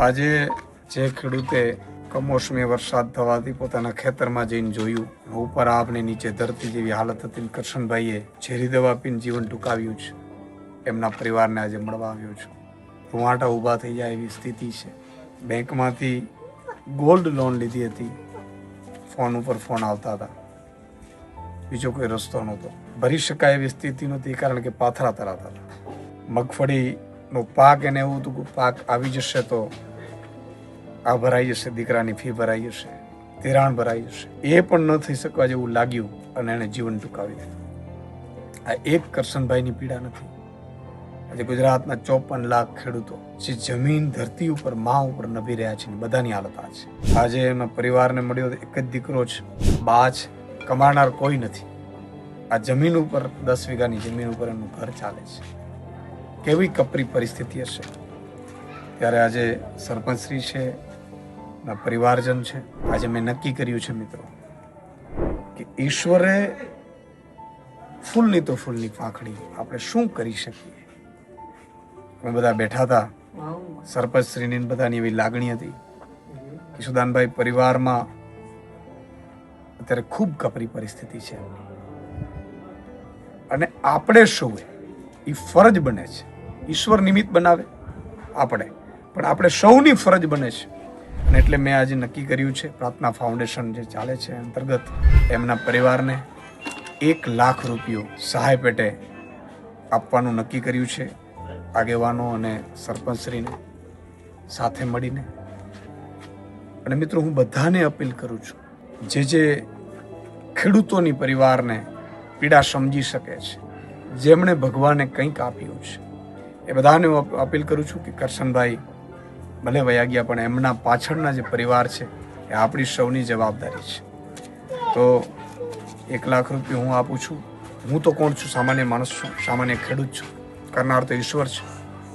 આજે જે ખેડૂતે કમોસમી વરસાદ થવાથી પોતાના ખેતરમાં જઈને જોયું, ઉપર આબ ને નીચે ધરતી જેવી હાલત હતી, કરશનભાઈએ ઝેરી દવા પીને જીવન ટૂંકાવ્યું છે. એમના પરિવારને આજે મળવા આવ્યો છું. રૂવાટા ઊભા થઈ જાય એવી સ્થિતિ છે. બેંકમાંથી ગોલ્ડ લોન લીધી હતી, ફોન ઉપર ફોન આવતા હતા, બીજો કોઈ રસ્તો નહોતો, ભરી શકાય એવી સ્થિતિ નહોતી, કારણ કે પાથરા તરાતા હતા. મગફળીનો પાક એને એવું હતું કે પાક આવી જશે તો આ ભરાઈ જશે, દીકરાની ફી ભરાઈ જશે, ધિરાણ ભરાઈ જશે, એ પણ ન થઈ શકવા જેવું લાગ્યું અને એને જીવન ટૂંકાવી દીધું. આ એક કરશનભાઈની પીડા નથી. આજે ગુજરાતના 54 લાખ ખેડૂતો જે જમીન ધરતી ઉપર માં ઉપર નભી રહ્યા છે, બધાની હાલત આ છે. આજે એમના પરિવારને મળ્યો એક જ દીકરો છે, બા છે, કમાનાર કોઈ નથી. આ જમીન ઉપર 10 વીઘાની જમીન ઉપર એમનું ઘર ચાલે છે. કેવી કપરી પરિસ્થિતિ હશે. ત્યારે આજે સરપંચશ્રી છે, પરિવારજન છે, આજે મેં નક્કી કર્યું છે મિત્રો કે ઈશ્વરે ફૂલની તો ફૂલની પાંખડી, આપણે શું કરી શકીએ. અમે બધા બેઠા હતા, સરપંચશ્રીની બધાની એવી લાગણી હતી કે સુદાનભાઈ પરિવારમાં અત્યારે ખૂબ કપરી પરિસ્થિતિ છે અને આપણે સૌએ એ ફરજ બને છે. ઈશ્વર નિમિત્ત બનાવે આપણે, પણ આપણે સૌની ફરજ બને છે. અને એટલે મેં આજે નક્કી કર્યું છે, પ્રાર્થના ફાઉન્ડેશન જે ચાલે છે અંતર્ગત એમના પરિવારને 1 લાખ રૂપિયો સહાય પેટે આપવાનું નક્કી કર્યું છે. આગેવાનો અને સરપંચશ્રીને સાથે મળીને. અને મિત્રો, હું બધાને અપીલ કરું છું, જે ખેડૂતોની પરિવારને પીડા સમજી શકે છે, જેમણે ભગવાને કંઈક આપ્યું છે, એ બધાને હું અપીલ કરું છું કે કરશનભાઈ ભલે વયા ગયા, પણ એમના પાછળના જે પરિવાર છે એ આપણી સૌની જવાબદારી છે. તો 1 લાખ રૂપિયા હું આપું છું. હું તો કોણ છું? સામાન્ય માણસ છું, સામાન્ય ખેડૂત છું. કરનાર તો ઈશ્વર છે.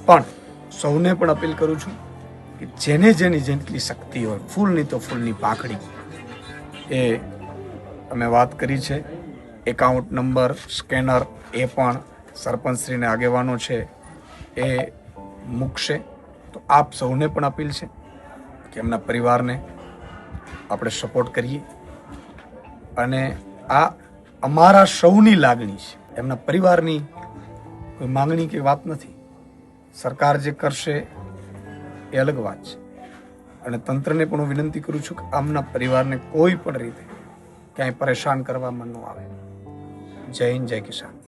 પણ સૌને પણ અપીલ કરું છું કે જેને જેની જેટલી શક્તિ હોય, ફૂલની તો ફૂલની પાંખડી, એ અમે વાત કરી છે. એકાઉન્ટ નંબર, સ્કેનર એ પણ સરપંચશ્રીને આગેવાનો છે એ મૂકશે. તો આપ સૌને પણ અપીલ છે કે એમના પરિવારને આપણે સપોર્ટ કરીએ. અને આ અમારા સૌની લાગણી છે, એમના પરિવારની કોઈ માંગણી કે વાત નથી. સરકાર જે કરશે એ અલગ વાત છે. અને તંત્રને પણ હું વિનંતી કરું છું કે આમના પરિવારને કોઈ પણ રીતે ક્યાંય પરેશાન કરવામાં ન આવે. જય હિન્દ, જય કિસાન.